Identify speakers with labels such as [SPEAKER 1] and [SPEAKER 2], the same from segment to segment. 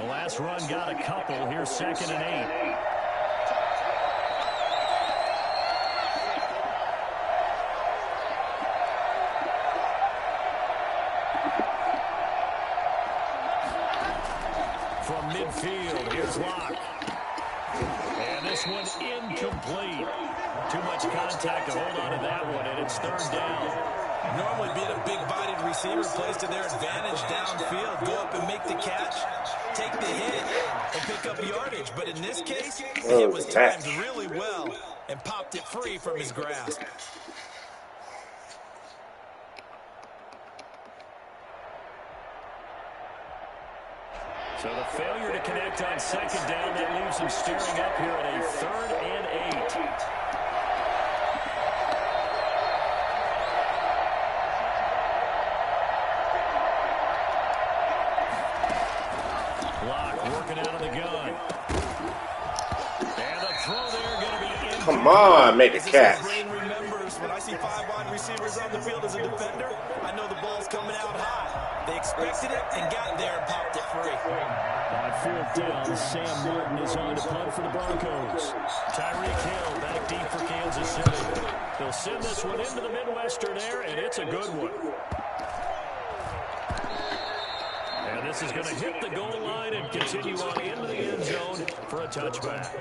[SPEAKER 1] last run got a couple. Here's 2nd and 8. From midfield, here's Locke. And this one incomplete. Too much contact to hold on to that one, and it's 3rd down.
[SPEAKER 2] Normally being a big-bodied receiver plays to their advantage downfield. Go up and make the catch, take the hit, and pick up yardage. But in this case, the hit was timed really well and popped it free from his grasp.
[SPEAKER 1] So the failure to connect on 2nd down, that leaves him staring up here at a 3rd and 8. Locke working out of the gun. And the throw there going to be in.
[SPEAKER 3] Come on, make a catch.
[SPEAKER 2] Remembers when I see 5 wide receivers on the field as a defender, I know the ball's coming out high. They expected it and got there and popped it free.
[SPEAKER 1] On 4th down, Sam Martin is on to punt for the Broncos. Tyreek Hill back deep for Kansas City. They'll send this one into the Midwestern air, and it's a good one. And this is going to hit the goal line and continue on into the end zone for a touchback.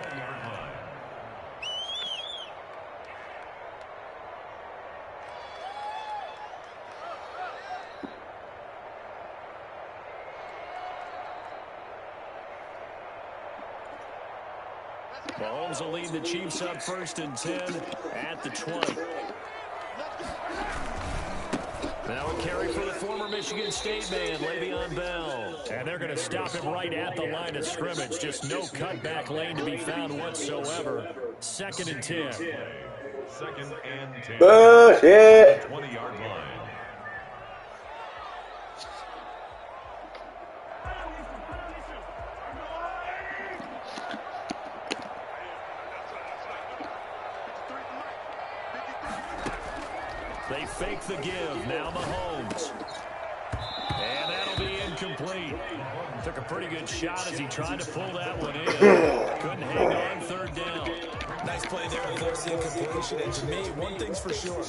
[SPEAKER 1] Mahomes will lead the Chiefs up 1st and 10 at the 20. Now a carry for the former Michigan State man, Le'Veon Bell. And they're going to stop him right at the line of scrimmage. Just no cutback lane to be found whatsoever. 2nd and 10.
[SPEAKER 4] 2nd and 10.
[SPEAKER 3] Bullshit.
[SPEAKER 4] 20-yard line.
[SPEAKER 1] They fake the give. Now Mahomes. And that'll be incomplete. Took a pretty good shot as he tried to pull that one in. Couldn't hang on 3rd down.
[SPEAKER 2] Nice play there to force the incompletion. And to me, one thing's for sure.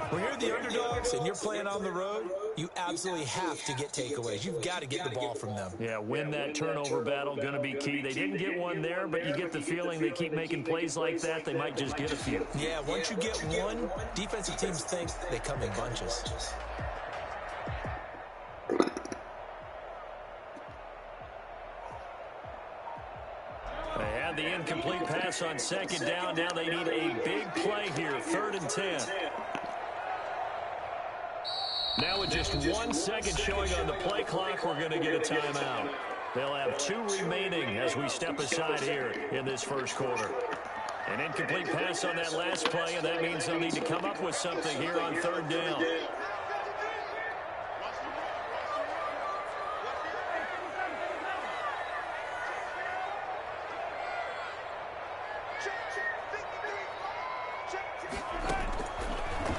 [SPEAKER 2] When you're the underdogs and you're playing on the road, you absolutely have to get takeaways. You've got to get the ball from them.
[SPEAKER 1] Yeah, win that turnover battle, going to be key. They didn't get one there, but you get the feeling they keep making plays like that, they might just get a few.
[SPEAKER 2] Yeah, once you get one, defensive teams think they come in bunches.
[SPEAKER 1] They had the incomplete pass on 2nd down. Now they need a big play here, 3rd and 10. Now with just 1 second showing on the play clock, we're going to get a timeout. They'll have 2 remaining as we step aside here in this 1st quarter. An incomplete pass on that last play, and that means they'll need to come up with something here on 3rd down.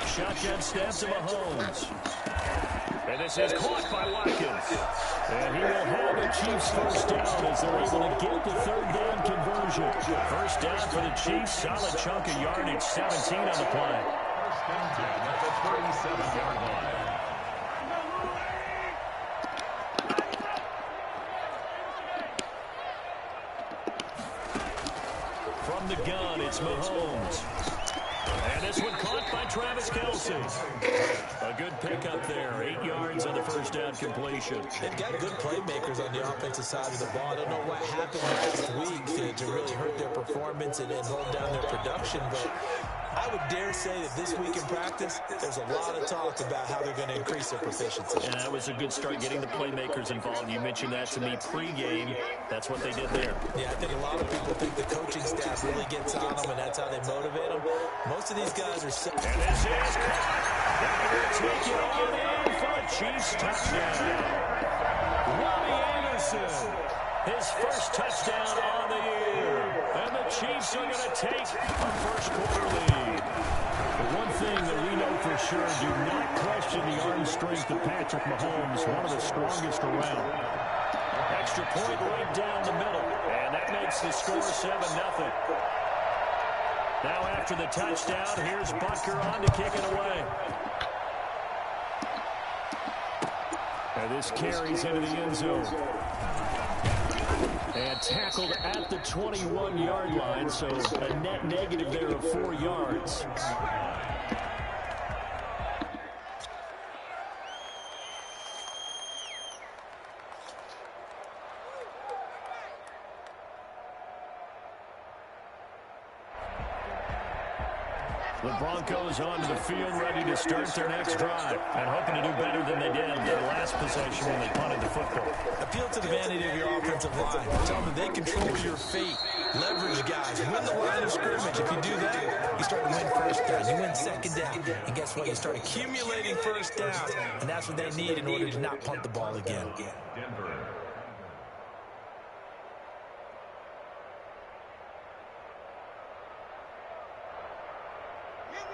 [SPEAKER 1] Shotgun snap to Mahomes. And this is caught by Watkins. And he will have the Chiefs 1st down as they're able to get the 3rd down conversion. 1st down for the Chiefs. Solid chunk of yardage. 17 on the play.
[SPEAKER 4] 1st and 10 at the 37-yard line.
[SPEAKER 1] From the gun, it's Mahomes. And this one caught by Travis Kelce. A good pickup there. 8 yards on the 1st down completion.
[SPEAKER 2] They've got good playmakers on the offensive side of the ball. I don't know what happened last week to really hurt their performance and hold down their production, but I would dare say that this week in practice, there's a lot of talk about how they're going to increase their proficiency.
[SPEAKER 1] And that was a good start getting the playmakers involved. You mentioned that to me pregame. That's what they did there.
[SPEAKER 2] Yeah, I think a lot of people think the coaching staff really gets on them, and that's how they motivate them. Most of these guys are set.
[SPEAKER 1] And this is caught. Take it on in for a Chiefs touchdown. Robbie Anderson, his 1st touchdown on the year. And the Chiefs are going to take a 1st quarter lead. The one thing that we know for sure, do not question the arm strength of Patrick Mahomes, one of the strongest around. extra point right down the middle. And that makes the score 7-0. Now after the touchdown, here's Butker on to kick it away. And this carries into the end zone. And tackled at the 21-yard line, so a net negative there of 4 yards. The Broncos onto the field, ready to start their next drive, and hoping to do better than they did their last possession when they punted the football.
[SPEAKER 2] Appeal to the vanity of your offensive line. Tell them they control your fate. Leverage guys. Win the line of scrimmage. If you do that, you start to win first down. You win second down. And guess what? You start accumulating first downs, and that's what they need in order to not punt the ball again.
[SPEAKER 4] Denver.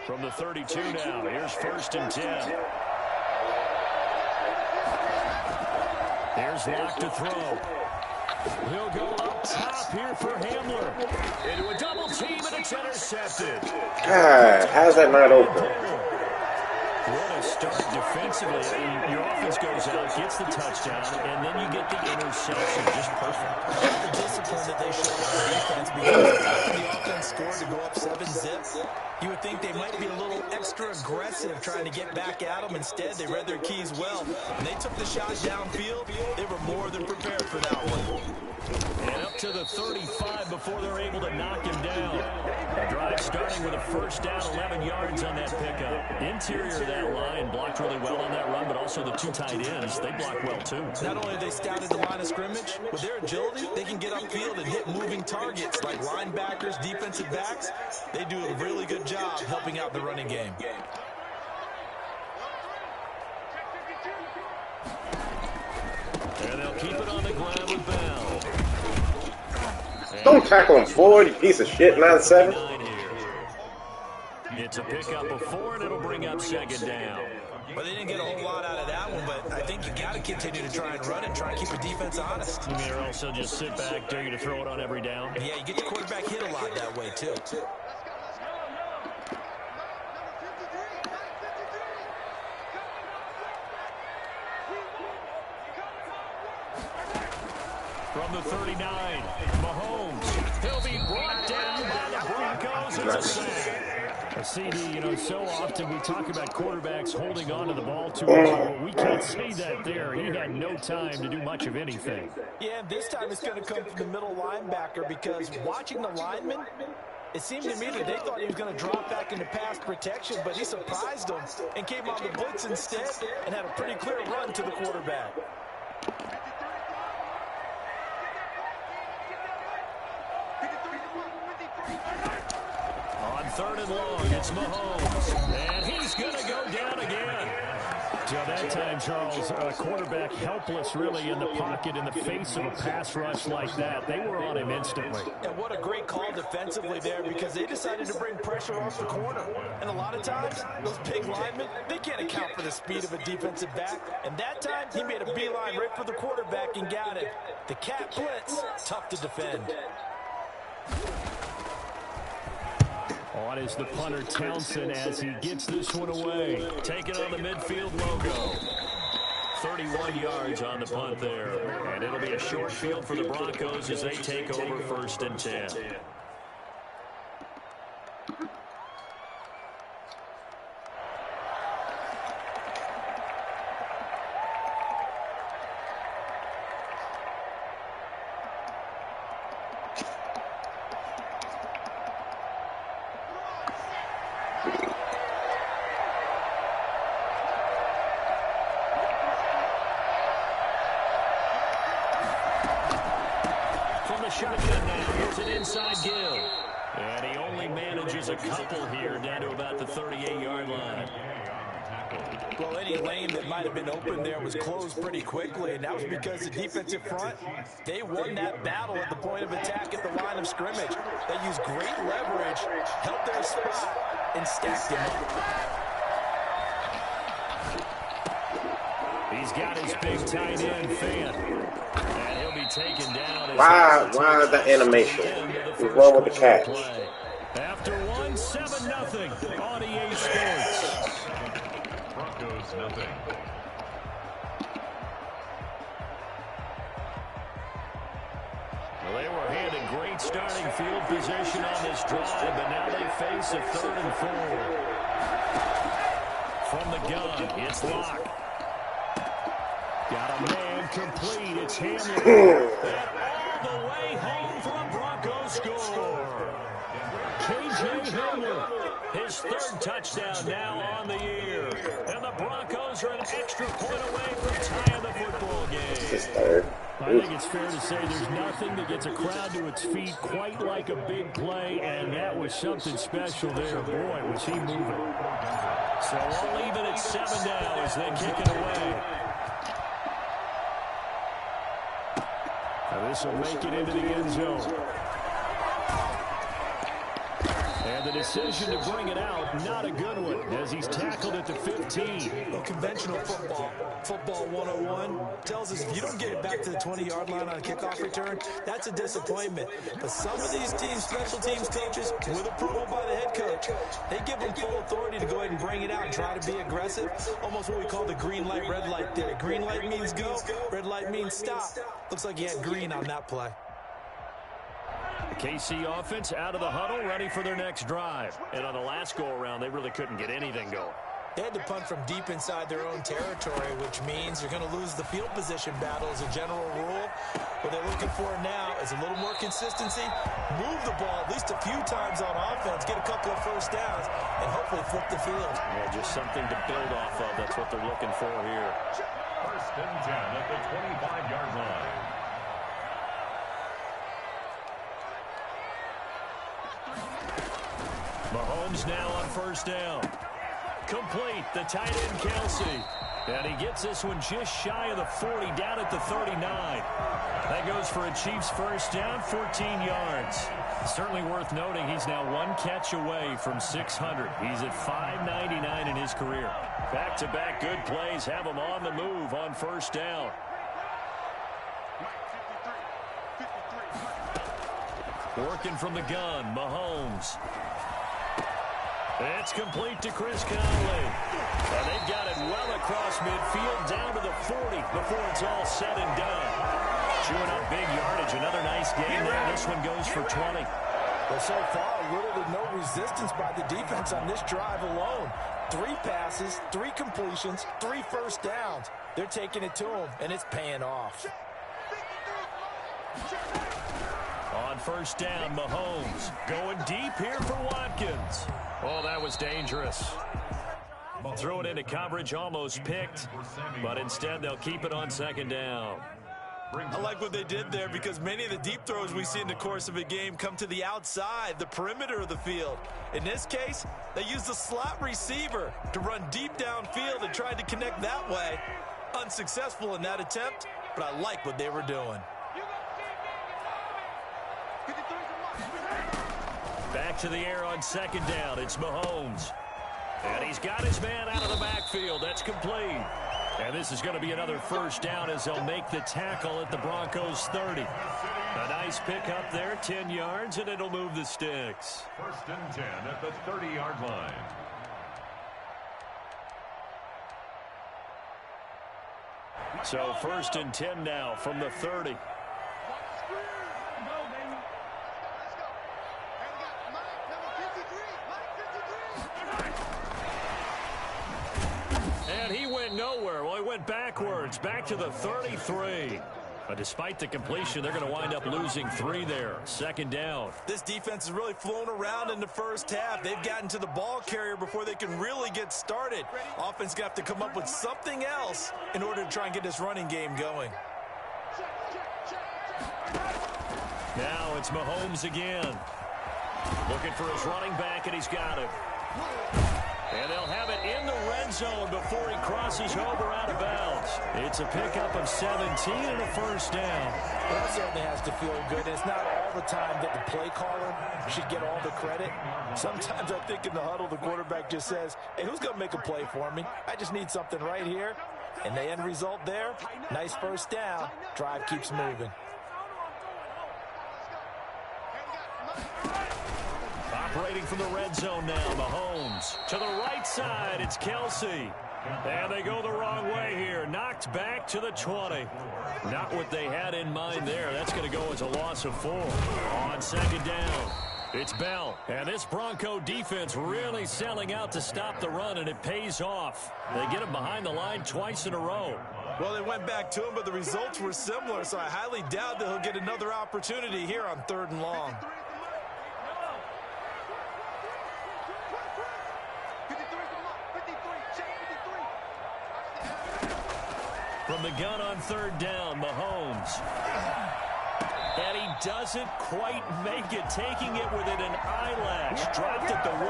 [SPEAKER 1] From the 32 now, here's 1st and 10. Here's Locke to throw. He'll go up top here for Hamler. Into a double team, and it's intercepted.
[SPEAKER 3] God, how's that not open?
[SPEAKER 1] What a start defensively. Your offense goes out, gets the touchdown, and then you get the interception. Just perfect.
[SPEAKER 2] The discipline that they showed on defense, because after the offense scored to go up 7-zip, you would think they might be a little extra aggressive trying to get back at them. Instead, they read their keys well. When they took the shot downfield, they were more than prepared for that one.
[SPEAKER 1] And up to the 35 before they're able to knock him down. A drive starting with a 1st down, 11 yards on that pickup. Interior of that line blocked really well on that run, but also the 2 tight ends, they blocked well too.
[SPEAKER 2] Not only have they scouted the line of scrimmage, with their agility, they can get upfield and hit moving targets like linebackers, defensive backs. They do a really good job helping out the running game.
[SPEAKER 1] And they'll keep it on the ground with Bell.
[SPEAKER 3] Don't tackle him forward, you piece of shit, 9-7.
[SPEAKER 1] It's a pickup of 4, and it'll bring up 2nd down.
[SPEAKER 2] Well, they didn't get a whole lot out of that one, but I think you got to continue to try and run and try and keep the defense honest.
[SPEAKER 1] You mean or also just sit back, dare you to throw it on every down?
[SPEAKER 2] Yeah, you get the quarterback hit a lot that way, too.
[SPEAKER 1] From the 39, Mahomes. He'll be brought down by the Broncos. It's a sack. CD, so often we talk about quarterbacks holding on to the ball too much. We can't say that there. He had no time to do much of anything.
[SPEAKER 2] Yeah, this time it's going to come from the middle linebacker, because watching the lineman, it seemed to me that they thought he was going to drop back into pass protection, but he surprised them and came on the blitz instead and had a pretty clear run to the quarterback.
[SPEAKER 1] On 3rd and long, it's Mahomes. And he's going to go down again. So that time, Charles, a quarterback helpless really in the pocket in the face of a pass rush like that. They were on him instantly.
[SPEAKER 2] And what a great call defensively there, because they decided to bring pressure off the corner. And a lot of times, those big linemen, they can't account for the speed of a defensive back. And that time, he made a beeline right for the quarterback and got it. The cat blitz, tough to defend.
[SPEAKER 1] On is the punter Townsend as he gets this one away. Taking on the midfield logo. 31 yards on the punt there. And it'll be a short field for the Broncos as they take over 1st and 10. Shotgun now. Here's an inside give. And he only manages a couple here down to about the 38-yard line.
[SPEAKER 2] Well, any lane that might have been open there was closed pretty quickly, and that was because the defensive front, they won that battle at the point of attack at the line of scrimmage. They used great leverage, held their spot, and stacked him up.
[SPEAKER 1] He's got his big tight end, Fan. And he'll be taken down.
[SPEAKER 3] Why is that animation? What's wrong with the catch?
[SPEAKER 1] After 7-0 on EA Sports.
[SPEAKER 4] Broncos nothing.
[SPEAKER 1] Well, they were handed great starting field position on this drive, but now they face a 3rd and 4. From the gun, it's Locke. Got a man complete. It's Hamlin. And all the way home for a Broncos score. KJ Hamlin, his 3rd touchdown now on the year. And the Broncos are an extra point away from tying the football game.
[SPEAKER 3] His 3rd.
[SPEAKER 1] I think it's fair to say there's nothing that gets a crowd to its feet quite like a big play, and that was something special there. Boy, was he moving. So all even at 7 now as they kick it away. Now this will make it into the end zone. And the decision to bring it out, not a good one, as he's tackled at the 15.
[SPEAKER 2] Well, conventional football 101, tells us if you don't get it back to the 20-yard line on a kickoff return, that's a disappointment. But some of these teams, special teams coaches, with approval by the head coach, they give them full authority to go ahead and bring it out and try to be aggressive. Almost what we call the green light, red light theory. Green light means go, red light means stop. Looks like he had green on that play.
[SPEAKER 1] The KC offense out of the huddle, ready for their next drive. And on the last go-around, they really couldn't get anything going.
[SPEAKER 2] They had to punt from deep inside their own territory, which means you're going to lose the field position battle as a general rule. What they're looking for now is a little more consistency, move the ball at least a few times on offense, get a couple of first downs, and hopefully flip the field.
[SPEAKER 1] Yeah, just something to build off of. That's what they're looking for here.
[SPEAKER 4] 1st and 10 at the 25-yard line.
[SPEAKER 1] Mahomes now on 1st down. Complete, the tight end Kelsey. And he gets this one just shy of the 40, down at the 39. That goes for a Chiefs 1st down, 14 yards. Certainly worth noting he's now 1 catch away from 600. He's at 599 in his career. Back-to-back good plays have him on the move on 1st down. Working from the gun, Mahomes. It's complete to Chris Conley. And they've got it well across midfield, down to the 40 before it's all said and done. Chewing up big yardage. Another nice game there. This one goes for 20.
[SPEAKER 2] Well, so far, little to no resistance by the defense on this drive alone. 3 passes, 3 completions, 3 first downs. They're taking it to him, and it's paying off.
[SPEAKER 1] On 1st down, Mahomes going deep here for Watkins. Oh, that was dangerous. Throw it into coverage, almost picked, but instead they'll keep it on 2nd down.
[SPEAKER 2] I like what they did there because many of the deep throws we see in the course of a game come to the outside, the perimeter of the field. In this case, they used the slot receiver to run deep downfield and tried to connect that way. Unsuccessful in that attempt, but I like what they were doing.
[SPEAKER 1] Back to the air on 2nd down. It's Mahomes. And he's got his man out of the backfield. That's complete. And this is going to be another 1st down as they'll make the tackle at the Broncos 30. A nice pickup there, 10 yards, and it'll move the sticks.
[SPEAKER 4] 1st and 10 at the 30-yard line.
[SPEAKER 1] So 1st and 10 now from the 30. And he went nowhere. Well, he went backwards, back to the 33. But despite the completion, they're going to wind up losing 3 there. 2nd down.
[SPEAKER 2] This defense has really flown around in the first half. They've gotten to the ball carrier before they can really get started. Offense going to have to come up with something else in order to try and get this running game going.
[SPEAKER 1] Now it's Mahomes again. Looking for his running back, and he's got it. And they'll have it in the red zone before he crosses over out of bounds. It's a pickup of 17 and a 1st down.
[SPEAKER 2] Well, that certainly has to feel good. It's not all the time that the play caller should get all the credit. Sometimes I think in the huddle, the quarterback just says, hey, who's going to make a play for me? I just need something right here. And the end result there, nice first down. Drive keeps moving.
[SPEAKER 1] Operating from the red zone now, Mahomes. To the right side, it's Kelsey. And they go the wrong way here. Knocked back to the 20. Not what they had in mind there. That's going to go as a loss of 4. On second down, it's Bell. And this Bronco defense really selling out to stop the run, and it pays off. They get him behind the line twice in a row.
[SPEAKER 2] Well, they went back to him, but the results were similar, so I highly doubt that he'll get another opportunity here on 3rd and long.
[SPEAKER 1] From the gun on 3rd down, Mahomes. And he doesn't quite make it, taking it within an eyelash. Dropped at the 1.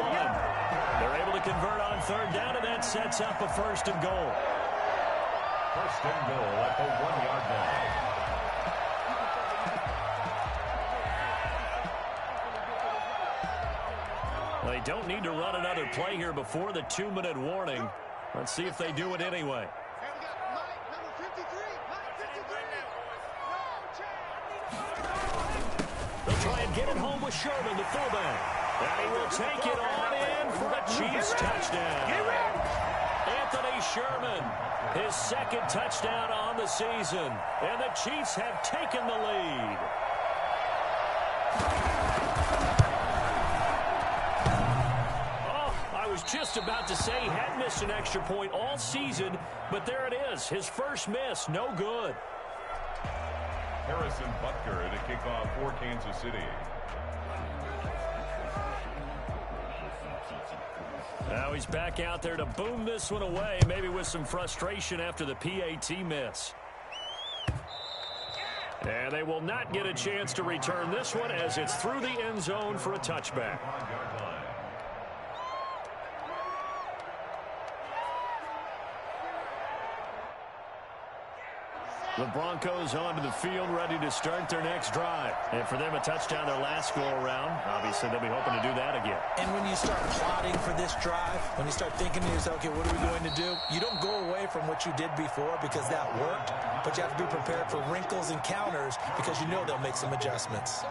[SPEAKER 1] They're able to convert on 3rd down, and that sets up a 1st and goal.
[SPEAKER 4] 1st and goal at the 1-yard line.
[SPEAKER 1] They don't need to run another play here before the 2-minute warning. Let's see if they do it anyway. They'll try and get it home with Sherman, the fullback. And he will take it on in for a Chiefs touchdown. Anthony Sherman, his 2nd touchdown on the season. And the Chiefs have taken the lead. I was just about to say he hadn't missed an extra point all season, but there it is. His first miss, no good.
[SPEAKER 4] Harrison Butker to kick off for Kansas City.
[SPEAKER 1] Now he's back out there to boom this one away, maybe with some frustration after the PAT miss. And they will not get a chance to return this one as it's through the end zone for a touchback. The Broncos onto the field, ready to start their next drive. And for them, a touchdown their last go-around. Obviously, they'll be hoping to do that again.
[SPEAKER 2] And when you start plotting for this drive, when you start thinking to yourself, okay, what are we going to do? You don't go away from what you did before because that worked, but you have to be prepared for wrinkles and counters because you know they'll make some adjustments.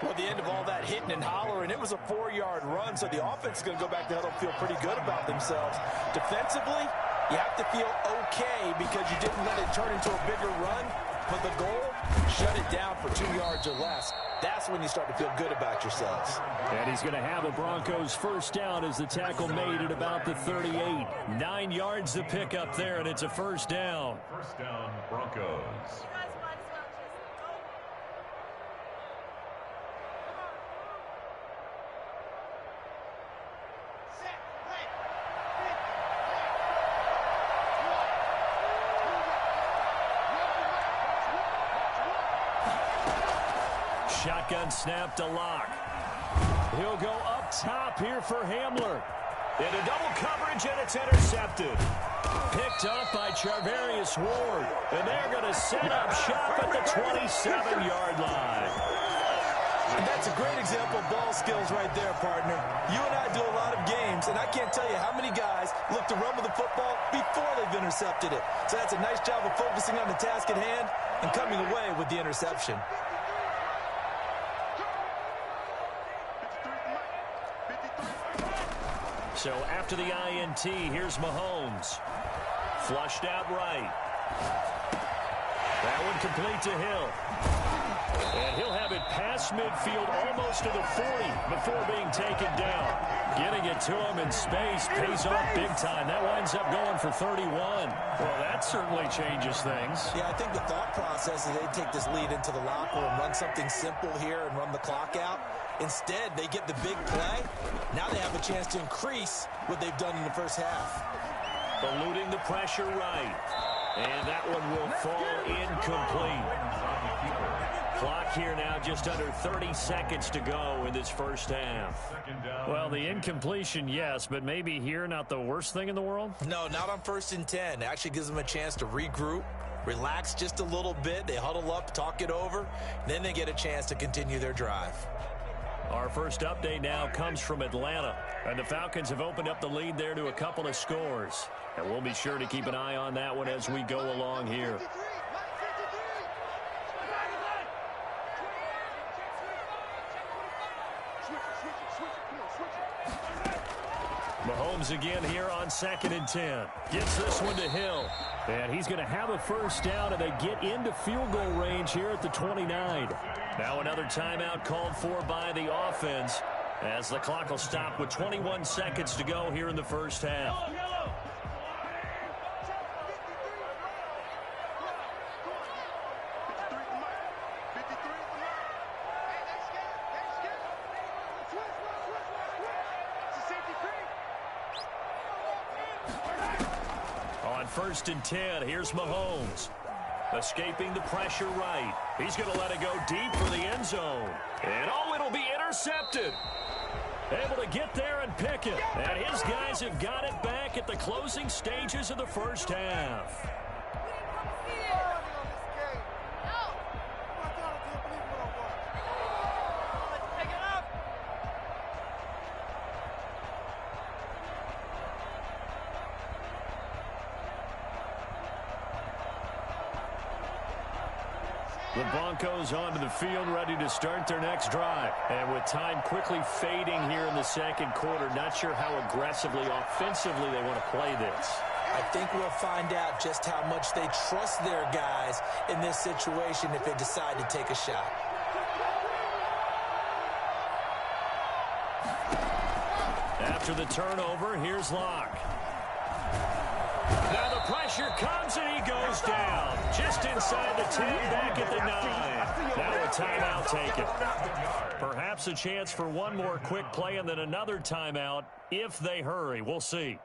[SPEAKER 2] Well, at the end of all that hitting and hollering, it was a 4-yard run, so the offense is going to go back to huddle, feel pretty good about themselves. Defensively, you have to feel okay because you didn't let it turn into a bigger run, but the goal, shut it down for 2 yards or less. That's when you start to feel good about yourselves.
[SPEAKER 1] And he's going to have a Broncos first down as the tackle made at about the 38. 9 yards to pick up there, and it's a first down.
[SPEAKER 4] First down, Broncos.
[SPEAKER 1] Shotgun snap to Locke. He'll go up top here for Hamler. Into double coverage, and it's intercepted. Picked up by Charvarius Ward. And they're going to set up shop at the 27-yard line.
[SPEAKER 2] And that's a great example of ball skills right there, partner. You and I do a lot of games, and I can't tell you how many guys look to run with the football before they've intercepted it. So that's a nice job of focusing on the task at hand and coming away with the interception.
[SPEAKER 1] So after the INT, here's Mahomes. Flushed out right. That one complete to Hill. And he'll have it past midfield almost to the 40 before being taken down. Getting it to him in space pays off big time. That winds up going for 31. Well, that certainly changes things.
[SPEAKER 2] Yeah, I think the thought process is they take this lead into the locker room, run something simple here and run the clock out. Instead, they get the big play. Now they have a chance to increase what they've done in the first half.
[SPEAKER 1] Eluding the pressure right. And that one will fall incomplete. Clock here now, just under 30 seconds to go in this first half. Well, the incompletion, yes, but maybe here not the worst thing in the world?
[SPEAKER 2] No, not on 1st and 10. It actually gives them a chance to regroup, relax just a little bit. They huddle up, talk it over, then they get a chance to continue their drive.
[SPEAKER 1] Our first update now comes from Atlanta, and the Falcons have opened up the lead there to a couple of scores. And we'll be sure to keep an eye on that one as we go along here. Mahomes again here on 2nd and 10. Gets this one to Hill. And he's going to have a first down, and they get into field goal range here at the 29. Now another timeout called for by the offense as the clock will stop with 21 seconds to go here in the first half. On 1st and 10, here's Mahomes. Escaping the pressure right. He's going to let it go deep for the end zone. And it'll be intercepted. Able to get there and pick it. And his guys have got it back at the closing stages of the first half. The Broncos onto the field, ready to start their next drive. And with time quickly fading here in the second quarter, not sure how aggressively, offensively they want to play this.
[SPEAKER 2] I think we'll find out just how much they trust their guys in this situation if they decide to take a shot.
[SPEAKER 1] After the turnover, here's Locke. Now the pressure comes and he goes down. Just inside the 10, back at the 9. Now a timeout taken. Perhaps a chance for one more quick play and then another timeout if they hurry. We'll see.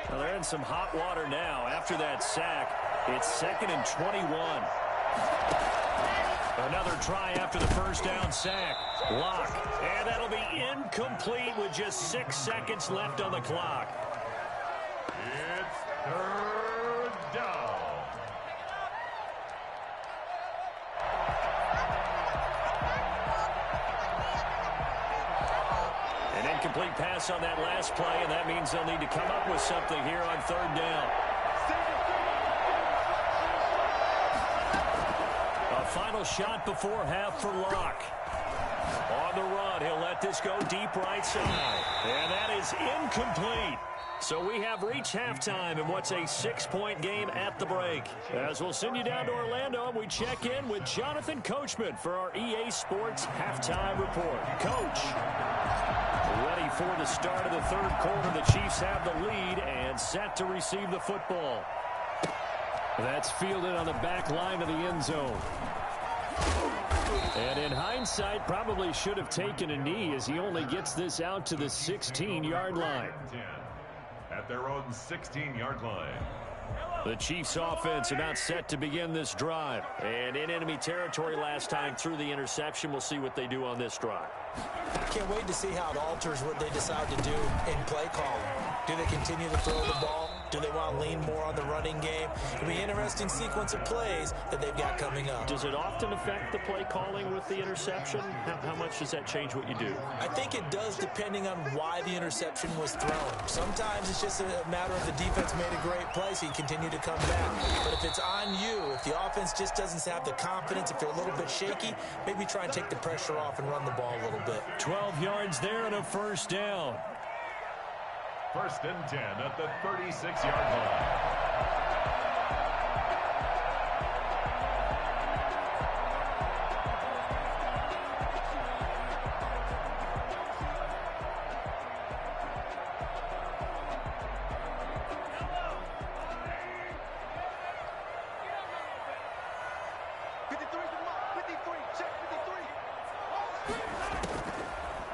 [SPEAKER 1] Well, they're in some hot water now. After that sack, it's 2nd and 21. Another try after the first down sack. Locke. And that'll be incomplete with just 6 seconds left on the clock.
[SPEAKER 4] It's 3rd down.
[SPEAKER 1] An incomplete pass on that last play, and that means they'll need to come up with something here on 3rd down. A final shot before half for Locke. On the run, he'll let this go deep right side. And that is incomplete. So we have reached halftime in what's a 6-point game at the break. As we'll send you down to Orlando, we check in with Jonathan Coachman for our EA Sports Halftime Report. Coach, ready for the start of the 3rd quarter. The Chiefs have the lead and set to receive the football. That's fielded on the back line of the end zone. And in hindsight, probably should have taken a knee as he only gets this out to the 16-yard line.
[SPEAKER 4] At their own 16-yard line.
[SPEAKER 1] The Chiefs offense about set to begin this drive. And in enemy territory last time through the interception. We'll see what they do on this drive.
[SPEAKER 2] Can't wait to see how it alters what they decide to do in play calling. Do they continue to throw the ball? Do they want to lean more on the running game? It'll be an interesting sequence of plays that they've got coming up.
[SPEAKER 1] Does it often affect the play calling with the interception? How much does that change what you do?
[SPEAKER 2] I think it does depending on why the interception was thrown. Sometimes it's just a matter of the defense made a great play, so you continue to come back. But if it's on you, if the offense just doesn't have the confidence, if they're a little bit shaky, maybe try and take the pressure off and run the ball a little bit.
[SPEAKER 1] 12 yards there and a first down.
[SPEAKER 4] 1st and 10 at the 36-yard line.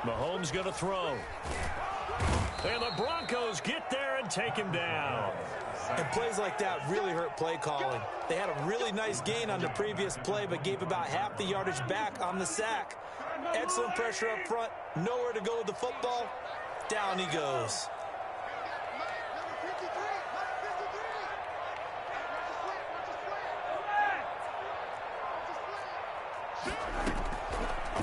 [SPEAKER 1] Mahomes going to throw. And the Broncos get there and take him down.
[SPEAKER 2] And plays like that really hurt play calling. They had a really nice gain on the previous play, but gave about half the yardage back on the sack. Excellent pressure up front. Nowhere to go with the football. Down he goes.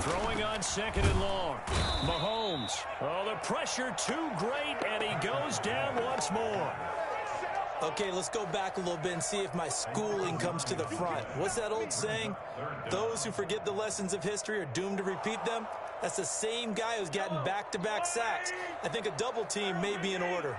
[SPEAKER 1] Throwing on 2nd and long. Mahomes. Oh, the pressure too great, and he goes down once more.
[SPEAKER 2] Okay, let's go back a little bit and see if my schooling comes to the front. What's that old saying? Those who forget the lessons of history are doomed to repeat them. That's the same guy who's gotten back-to-back sacks. I think a double team may be in order.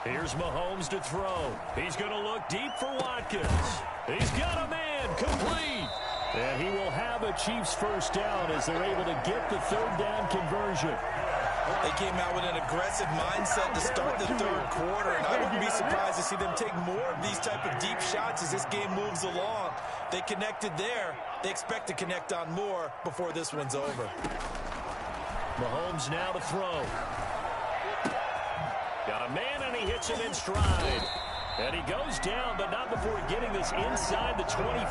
[SPEAKER 1] Here's Mahomes to throw. He's going to look deep for Watkins. He's got a man, complete. And he will have a Chiefs first down as they're able to get the 3rd down conversion.
[SPEAKER 2] They came out with an aggressive mindset to start the 3rd quarter, and I wouldn't be surprised to see them take more of these type of deep shots as this game moves along. They connected there. They expect to connect on more before this one's over.
[SPEAKER 1] Mahomes now to throw. Got a man, and he hits him in stride. And he goes down, but not before getting this inside the 25.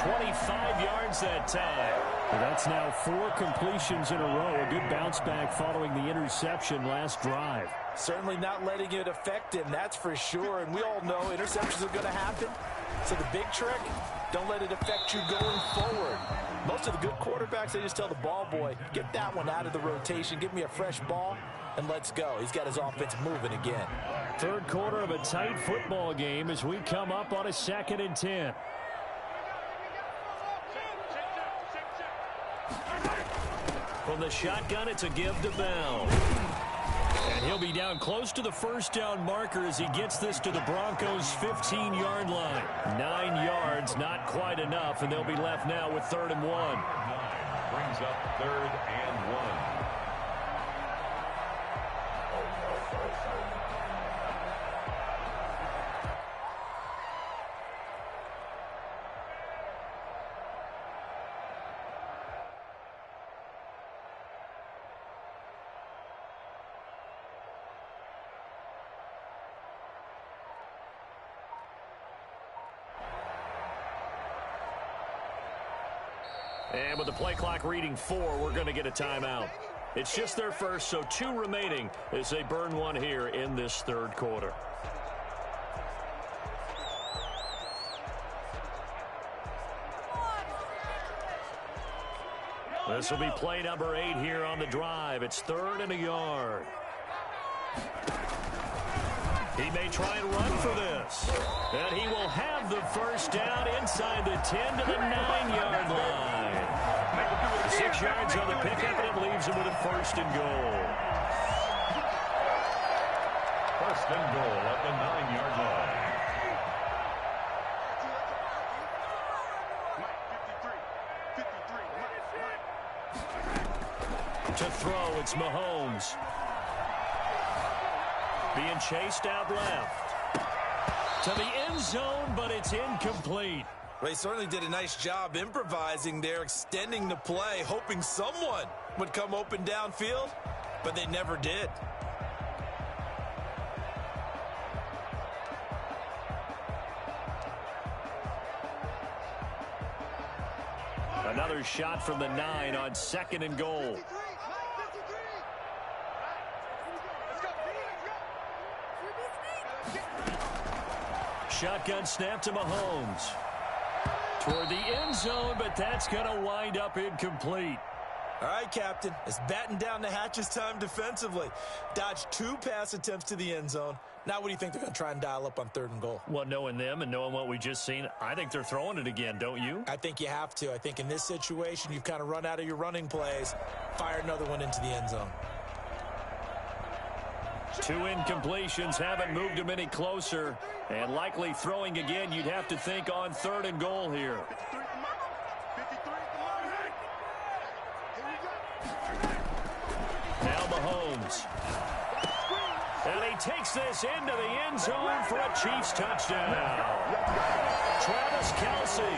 [SPEAKER 1] 25 yards that time.
[SPEAKER 5] Well, that's now 4 completions in a row. A good bounce back following the interception last drive.
[SPEAKER 2] Certainly not letting it affect him, that's for sure. And we all know interceptions are going to happen. So the big trick, don't let it affect you going forward. Most of the good quarterbacks, they just tell the ball boy, get that one out of the rotation, give me a fresh ball, and let's go. He's got his offense moving again.
[SPEAKER 5] 3rd quarter of a tight football game as we come up on a 2nd and 10.
[SPEAKER 1] From the shotgun, it's a give to Bell. And he'll be down close to the first down marker as he gets this to the Broncos' 15-yard line. 9 yards, not quite enough, and they'll be left now with 3rd and 1.
[SPEAKER 4] Brings up 3rd and 1.
[SPEAKER 1] And with the play clock reading 4, we're going to get a timeout. It's just their first, so 2 remaining as they burn one here in this 3rd quarter. This will be play number 8 here on the drive. It's 3rd and a yard. He may try and run for this. And he will have the first down inside the 10 to the 9-yard line. 6 yards on the pickup, and it leaves him with a 1st and goal.
[SPEAKER 4] 1st and goal at the 9-yard line.
[SPEAKER 1] To throw, it's Mahomes. Being chased out left. To the end zone, but it's incomplete.
[SPEAKER 2] They certainly did a nice job improvising there, extending the play, hoping someone would come open downfield, but they never did.
[SPEAKER 1] Another shot from the 9 on 2nd and goal. Shotgun snap to Mahomes. Toward the end zone, but that's going to wind up incomplete.
[SPEAKER 2] All right, Captain, it's batten down the hatches time defensively. Dodged 2 pass attempts to the end zone. Now what do you think they're going to try and dial up on 3rd and goal?
[SPEAKER 1] Well, knowing them and knowing what we just seen, I think they're throwing it again, don't you?
[SPEAKER 2] I think you have to. I think in this situation, you've kind of run out of your running plays. Fire another one into the end zone.
[SPEAKER 1] 2 incompletions haven't moved him any closer. And likely throwing again, you'd have to think on 3rd and goal here. Now Mahomes. And he takes this into the end zone for a Chiefs touchdown. Travis Kelce,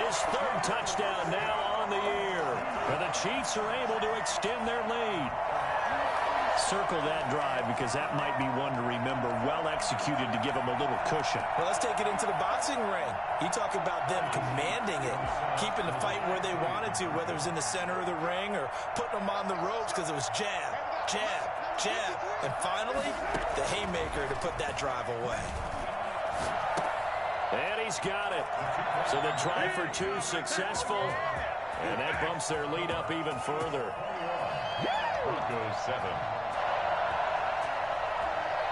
[SPEAKER 1] his 3rd touchdown now on the year. And the Chiefs are able to extend their lead.
[SPEAKER 5] Circle that drive because that might be one to remember. Well executed to give them a little cushion.
[SPEAKER 2] Well, let's take it into the boxing ring. You talk about them commanding it, keeping the fight where they wanted to, whether it was in the center of the ring or putting them on the ropes because it was jab, jab, jab. And finally, the haymaker to put that drive away.
[SPEAKER 5] And he's got it. So the try for two successful. And that bumps their lead up even further.
[SPEAKER 4] Broncos 7.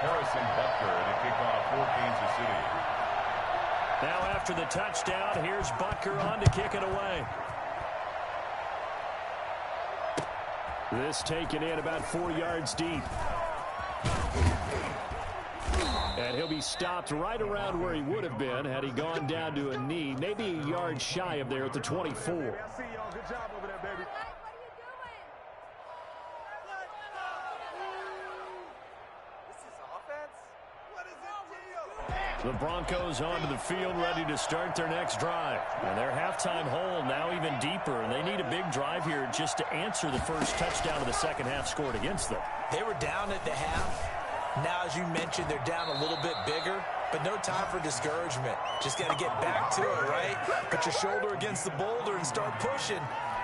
[SPEAKER 4] Harrison Butker to kick off for Kansas City.
[SPEAKER 5] Now after the touchdown, here's Butker on to kick it away. This taken in about 4 yards deep. And he'll be stopped right around where he would have been had he gone down to a knee, maybe a yard shy of there at the 24.
[SPEAKER 6] I see y'all. Good job over there, baby.
[SPEAKER 5] The Broncos onto the field, ready to start their next drive. And their halftime hole now even deeper, and they need a big drive here just to answer the first touchdown of the second half scored against them.
[SPEAKER 2] They were down at the half. Now, as you mentioned, they're down a little bit bigger, but no time for discouragement. Just got to get back to it, right? Put your shoulder against the boulder and start pushing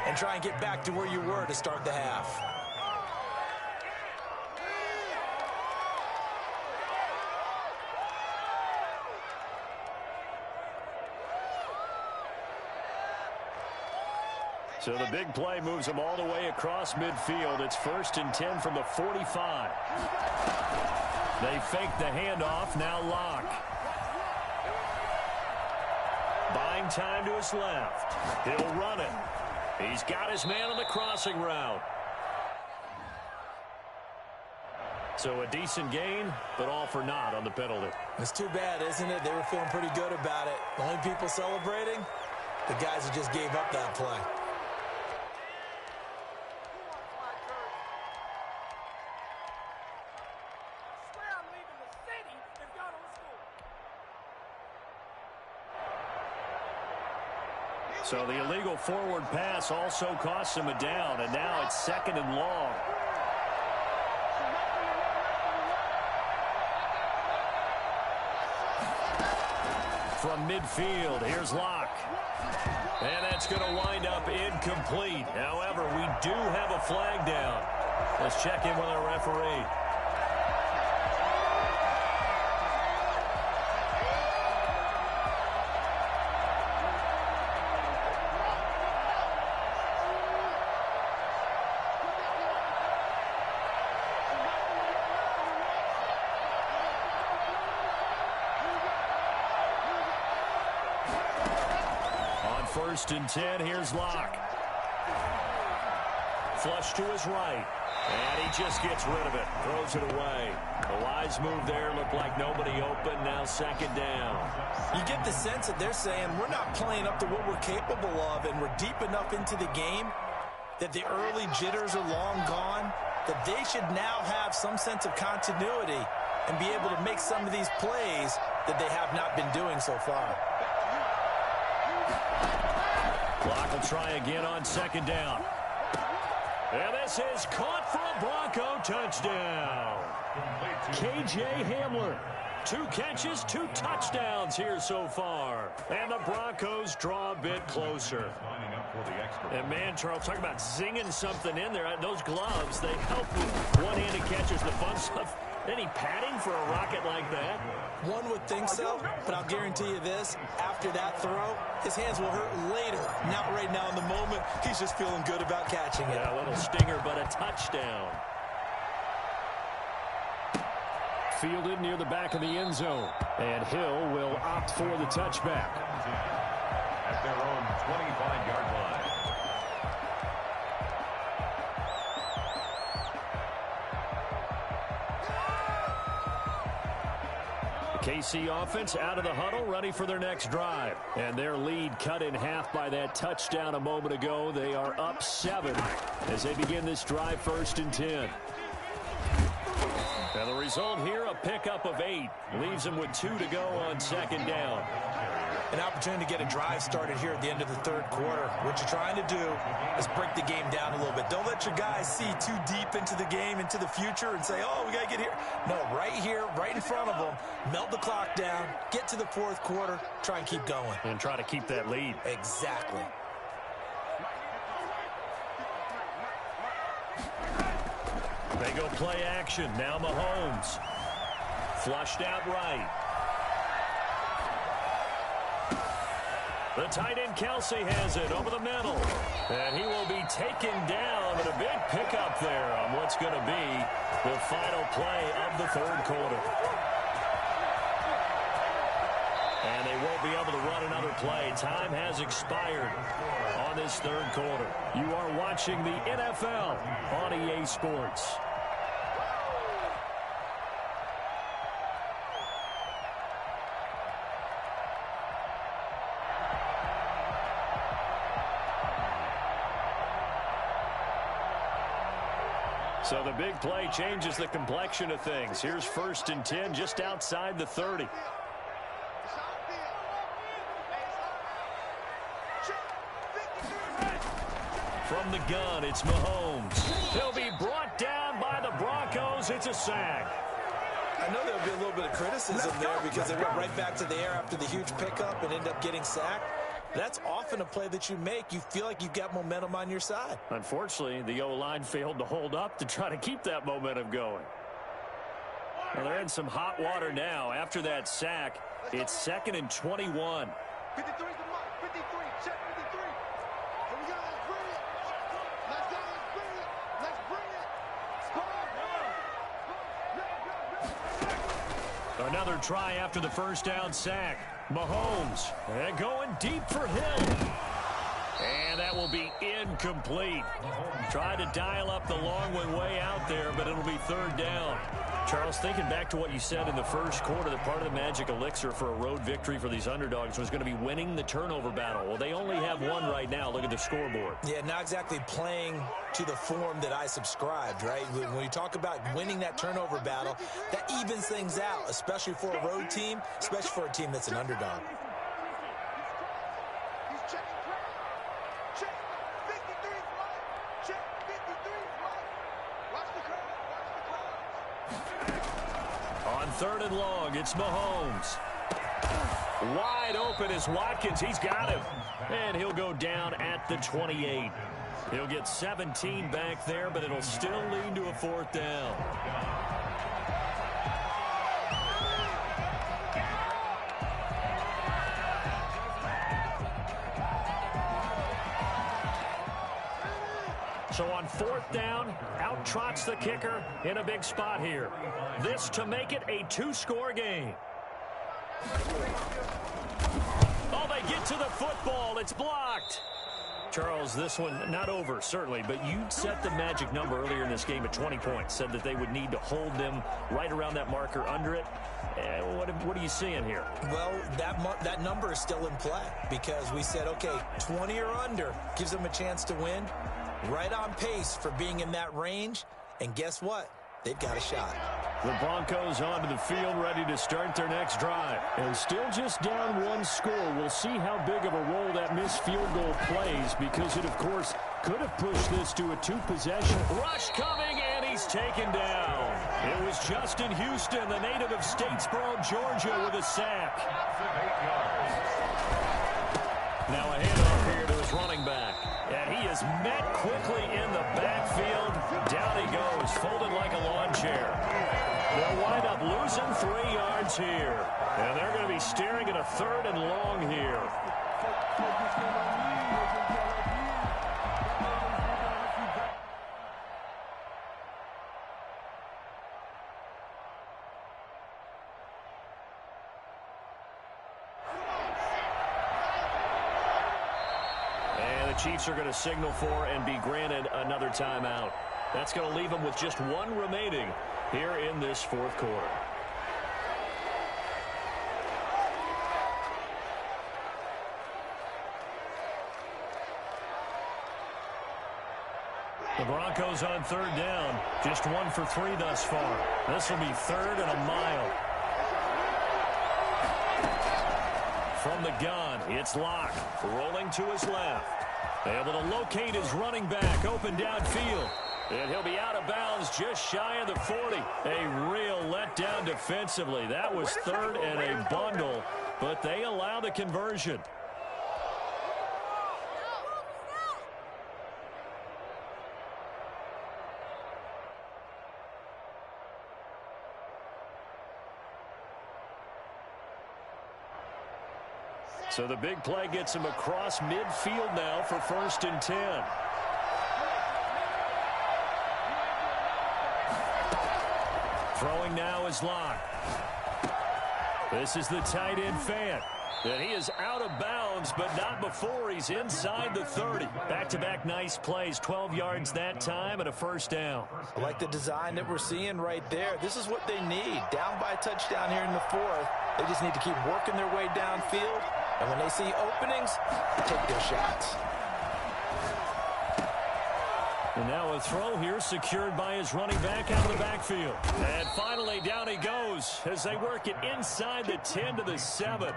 [SPEAKER 2] and try and get back to where you were to start the half.
[SPEAKER 5] So the big play moves them all the way across midfield. It's 1st and 10 from the 45. They fake the handoff. Now Locke. Buying time to his left. He'll run it. He's got his man on the crossing route. So a decent gain, but all for naught on the penalty.
[SPEAKER 2] It's too bad, isn't it? They were feeling pretty good about it. The only people celebrating, the guys who just gave up that play.
[SPEAKER 5] So the illegal forward pass also costs him a down, and now it's 2nd and long. From midfield, here's Locke. And that's going to wind up incomplete. However, we do have a flag down. Let's check in with our referee. First and 10, here's Locke. Flush to his right. And he just gets rid of it. Throws it away. The wise move there. Looked like nobody open. Now 2nd down.
[SPEAKER 2] You get the sense that they're saying we're not playing up to what we're capable of, and we're deep enough into the game that the early jitters are long gone, that they should now have some sense of continuity and be able to make some of these plays that they have not been doing so far.
[SPEAKER 5] Clock will try again on 2nd down. And this is caught for a Bronco touchdown. K.J. Hamler. 2 catches, 2 touchdowns here so far. And the Broncos draw a bit closer. And man, Charles, talking about zinging something in there. Those gloves, they help with one-handed catches, the fun stuff. Any padding for a rocket like that?
[SPEAKER 2] One would think so, but I'll guarantee you this. After that throw, his hands will hurt later. Not right now in the moment. He's just feeling good about catching it.
[SPEAKER 5] Yeah, a little stinger, but a touchdown. Fielded near the back of the end zone. And Hill will opt for the touchback.
[SPEAKER 4] At their own 25-yard line.
[SPEAKER 5] KC offense out of the huddle, ready for their next drive. And their lead cut in half by that touchdown a moment ago. They are up 7 as they begin this drive, 1st and 10. And the result here, a pickup of 8. Leaves them with 2 to go on 2nd down.
[SPEAKER 2] An opportunity to get a drive started here at the end of the third quarter. What you're trying to do is break the game down a little bit. Don't let your guys see too deep into the game, into the future, and say, oh, we got to get here. No, right here, right in front of them, melt the clock down, get to the fourth quarter, try and keep going.
[SPEAKER 5] And try to keep that lead.
[SPEAKER 2] Exactly.
[SPEAKER 5] They go play action. Now Mahomes. Flushed out right. The tight end Kelsey has it over the middle. And he will be taken down, but a big pickup there on what's going to be the final play of the third quarter. And they won't be able to run another play. Time has expired on this third quarter. You are watching the NFL on EA Sports. So the big play changes the complexion of things. Here's 1st and 10 just outside the 30. From the gun, it's Mahomes. He'll be brought down by the Broncos. It's a sack.
[SPEAKER 2] I know there'll be a little bit of criticism there because they went right back to the air after the huge pickup and end up getting sacked. That's often a play that you make. You feel like you've got momentum on your side.
[SPEAKER 5] Unfortunately, the O-line failed to hold up to try to keep that momentum going. Well, they're in some hot water now. After that sack, it's 2nd and 21.
[SPEAKER 6] 53 is the mark. 53. Check 53. Here we go. Let's bring it. Let's go. Let's bring it. Let's bring it.
[SPEAKER 5] Another try after the first down sack. Mahomes, and going deep for Hill. And that will be incomplete. Tried to dial up the long one way out there, but it'll be 3rd down. Charles, thinking back to what you said in the first quarter, that part of the magic elixir for a road victory for these underdogs was going to be winning the turnover battle. Well, they only have one right now. Look at the scoreboard.
[SPEAKER 2] Yeah, not exactly playing to the form that I subscribed, right? When you talk about winning that turnover battle, that evens things out, especially for a road team, especially for a team that's an underdog.
[SPEAKER 6] He's checking play. Check. 53 is right. Check. 53 is right. Watch the crowd. Watch the crowd.
[SPEAKER 5] On 3rd and long, it's Mahomes. Wide open is Watkins. He's got him. And he'll go down at the 28. He'll get 17 back there, but it'll still lead to a 4th down. So on 4th down, out trots the kicker in a big spot here. This to make it a 2-score game. Oh, they get to the football. It's blocked. Charles, this one not over, certainly, but you set the magic number earlier in this game at 20 points. Said that they would need to hold them right around that marker under it. What are you seeing here?
[SPEAKER 2] Well, that number is still in play because we said, okay, 20 or under gives them a chance to win. Right on pace for being in that range. And guess what? They've got a shot.
[SPEAKER 5] The Broncos onto the field, ready to start their next drive. And still just down 1 score. We'll see how big of a role that missed field goal plays because it, of course, could have pushed this to a 2-possession. Rush coming, and he's taken down. It was Justin Houston, the native of Statesboro, Georgia, with a sack. Now a handoff here to his running back. And he is met quickly in the backfield. Down he goes, folded like a lawn chair. They'll wind up losing 3 yards here. And they're going to be staring at a 3rd and long here. Chiefs are going to signal for and be granted another timeout. That's going to leave them with just 1 remaining here in this 4th quarter. The Broncos on 3rd down. Just 1 for 3 thus far. This will be 3rd and a mile. From the gun, it's Locke, rolling to his left. Able to locate his running back, open downfield. And he'll be out of bounds just shy of the 40. A real letdown defensively. That was third and a bundle, but they allow the conversion. So the big play gets him across midfield now for 1st and 10. Throwing now is Locke. This is the tight end Fant. And he is out of bounds, but not before he's inside the 30. Back-to-back nice plays, 12 yards that time and a 1st down.
[SPEAKER 2] I like the design that we're seeing right there. This is what they need. Down by a touchdown here in the 4th. They just need to keep working their way downfield. And when they see openings, take their shots.
[SPEAKER 5] And now a throw here secured by his running back out of the backfield. And finally down he goes as they work it inside the 10 to the 7. A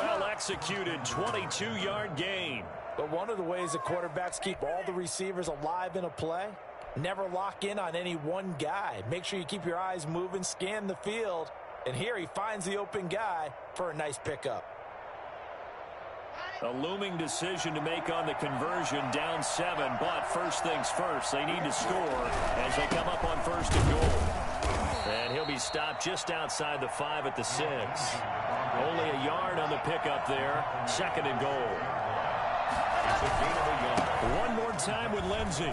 [SPEAKER 5] well-executed 22-yard gain.
[SPEAKER 2] But one of the ways that quarterbacks keep all the receivers alive in a play, never lock in on any one guy. Make sure you keep your eyes moving, scan the field. And here he finds the open guy for a nice pickup.
[SPEAKER 5] A looming decision to make on the conversion, down 7. But first things first, they need to score as they come up on 1st and goal. And he'll be stopped just outside the 5 at the 6. Only a yard on the pickup there. 2nd and goal. One more time with Lindsey.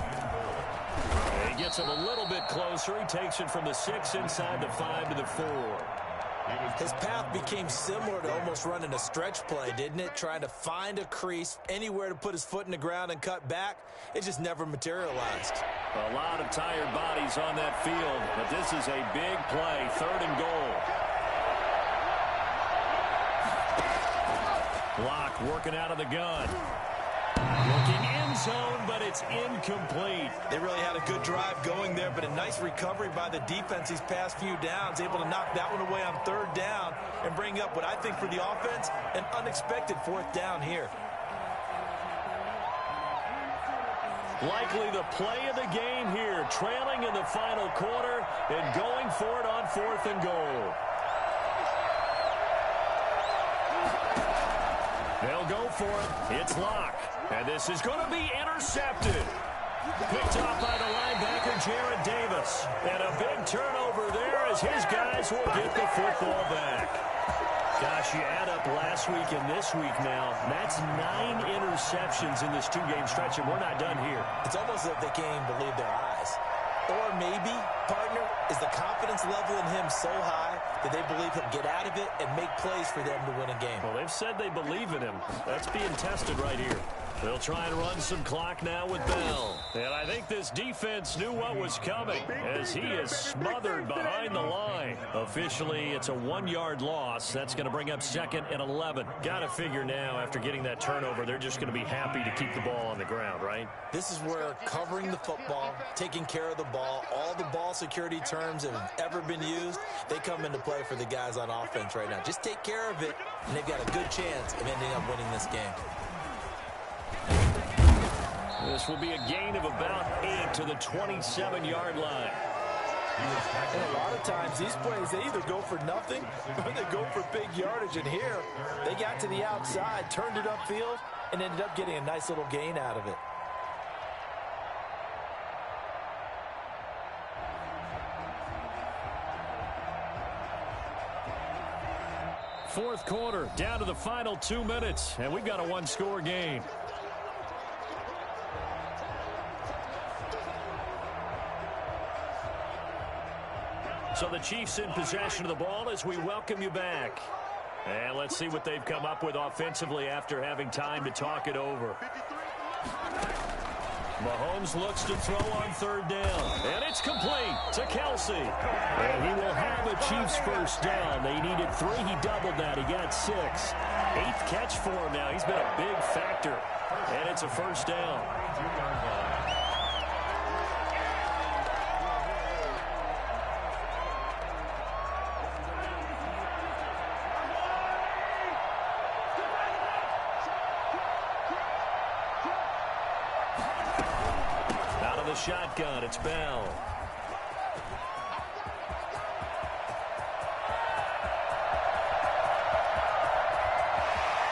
[SPEAKER 5] He gets him a little bit closer. He takes it from the 6 inside the 5 to the 4.
[SPEAKER 2] His path became similar to almost running a stretch play, didn't it? Trying to find a crease, anywhere to put his foot in the ground and cut back. It just never materialized.
[SPEAKER 5] A lot of tired bodies on that field, but this is a big play, 3rd and goal. Locke working out of the gun. Looking end zone, but it's incomplete.
[SPEAKER 2] They really had a good drive going there, but a nice recovery by the defense these past few downs, able to knock that one away on 3rd down and bring up what I think for the offense, an unexpected 4th down here.
[SPEAKER 5] Likely the play of the game here, trailing in the final quarter and going for it on 4th and goal. They'll go for it. It's Locke. And this is going to be intercepted. Picked off by the linebacker, Jared Davis. And a big turnover there as his guys will get the football back. Gosh, you add up last week and this week now. That's 9 interceptions in this 2-game stretch, and we're not done here.
[SPEAKER 2] It's almost as if they can't even believe their eyes. Or maybe, partner, is the confidence level in him so high that they believe he'll get out of it and make plays for them to win a game.
[SPEAKER 5] Well, they've said they believe in him. That's being tested right here. They'll try and run some clock now with Bell. And I think this defense knew what was coming as he is smothered behind the line. Officially, it's a 1-yard loss. That's going to bring up 2nd and 11. Got to figure now, after getting that turnover, they're just going to be happy to keep the ball on the ground, right?
[SPEAKER 2] This is where covering the football, taking care of the ball, all the ball security terms that have ever been used, they come into play for the guys on offense right now. Just take care of it, and they've got a good chance of ending up winning this game.
[SPEAKER 5] This will be a gain of about 8 to the 27-yard line.
[SPEAKER 2] And a lot of times, these plays, they either go for nothing or they go for big yardage. And here, they got to the outside, turned it upfield, and ended up getting a nice little gain out of it.
[SPEAKER 5] Fourth quarter, down to the final 2 minutes, and we've got a 1-score game. So the Chiefs in possession of the ball as we welcome you back. And let's see what they've come up with offensively after having time to talk it over. Mahomes looks to throw on 3rd down. And it's complete to Kelsey. And he will have a Chiefs 1st down. They needed 3. He doubled that. He got 6. 8th catch for him now. He's been a big factor. And it's a 1st down. the shotgun. It's Bell.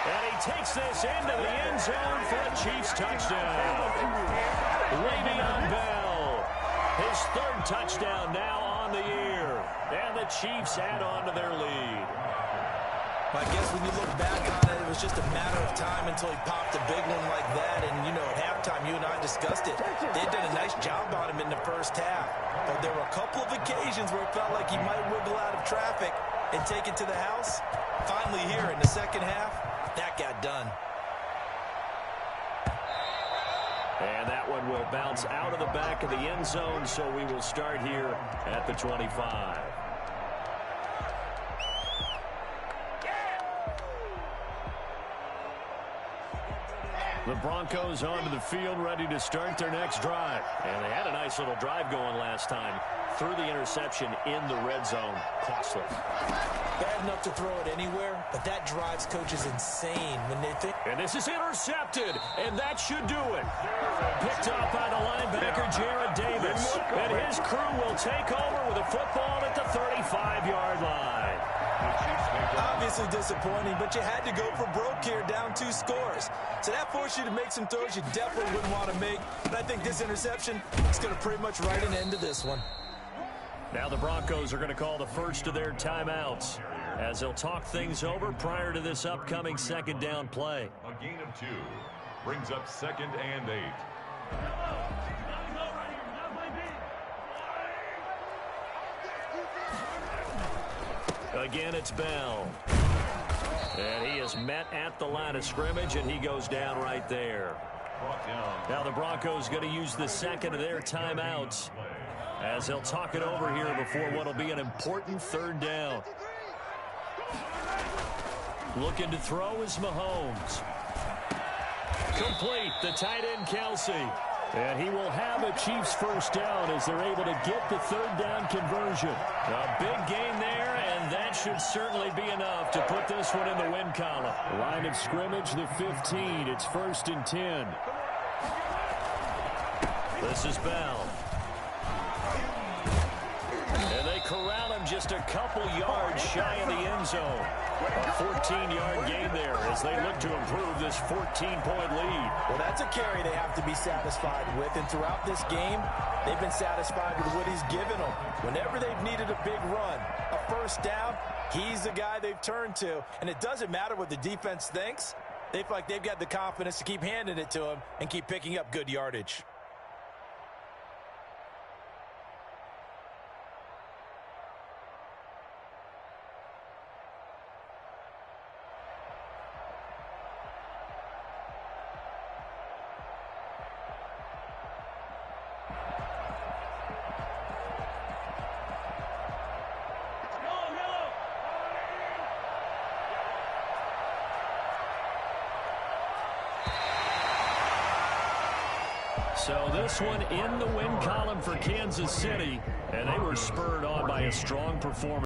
[SPEAKER 5] And he takes this into the end zone for a Chiefs touchdown. Le'Veon Bell, his third touchdown now on the year. And the Chiefs add on to their lead.
[SPEAKER 2] I guess when you look back on it, it was just a matter of time until he popped a big one like that. And, you know, at halftime, you and I discussed it. They'd done a nice job on him in the first half. But there were a couple of occasions where it felt like he might wiggle out of traffic and take it to the house. Finally here in the second half, that got done.
[SPEAKER 5] And that one will bounce out of the back of the end zone, so we will start here at the 25. The Broncos onto the field, ready to start their next drive. And they had a nice little drive going last time. Threw the interception in the red zone. Costly.
[SPEAKER 2] Bad enough to throw it anywhere, but that drives coaches insane when they think.
[SPEAKER 5] And this is intercepted, and that should do it. Picked off by the linebacker, Jared Davis. And his crew will take over with a football at the 35-yard line.
[SPEAKER 2] Obviously disappointing, but you had to go for broke here, down 2 scores. So that forced you to make some throws you definitely wouldn't want to make. But I think this interception is going to pretty much write an end to this one.
[SPEAKER 5] Now the Broncos are going to call the first of their timeouts as they'll talk things over prior to this upcoming second down play.
[SPEAKER 4] A gain of 2 brings up 2nd and 8.
[SPEAKER 5] Again, it's Bell. And he is met at the line of scrimmage, and he goes down right there. Now the Broncos going to use the second of their timeouts as they'll talk it over here before what will be an important third down. Looking to throw is Mahomes. Complete, the tight end Kelsey. And he will have a Chiefs first down as they're able to get the third down conversion. A big gain there, and that should certainly be enough to put this one in the win column. Line of scrimmage, the 15. It's 1st and 10. This is Bell. And they corral him just a couple yards shy of the end zone. A 14-yard gain there as they look to improve this 14-point lead.
[SPEAKER 2] Well, that's a carry they have to be satisfied with. And throughout this game, they've been satisfied with what he's given them. Whenever they've needed a big run, a first down, he's the guy they've turned to. And it doesn't matter what the defense thinks. They feel like they've got the confidence to keep handing it to him and keep picking up good yardage.
[SPEAKER 5] So this one in the win column for Kansas City, and they were spurred on by a strong performance.